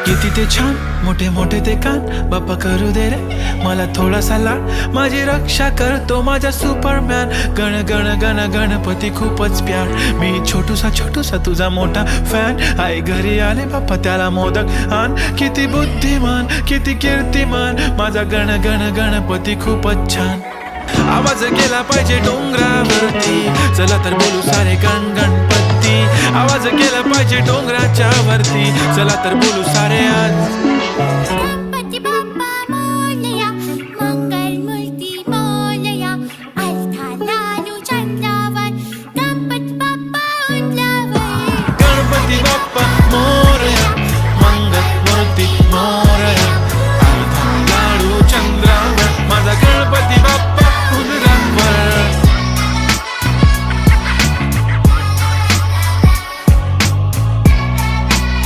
किती ते छान मोठे मोठे ते कान, बाप्पा करू दे रे मला थोडासा लाड, माझी रक्षा करतो माझा सुपरमॅन, गण गण गण गणपती खूपच प्यार, मी छोटूसा तुझा मोठा फॅन, आई घरी आले बाप्पा त्याला मोदक आण, किती बुद्धिमान किती कीर्तिमान, माझा गण गण गणपती खूपच छान. आवाज गेला पाहिजे डोंगरावरती, चला तर बोलू सारे गण गणपती, आवाज गेला पाहिजे डोंगराच्या वरती, चला तर बोलू सारे आज.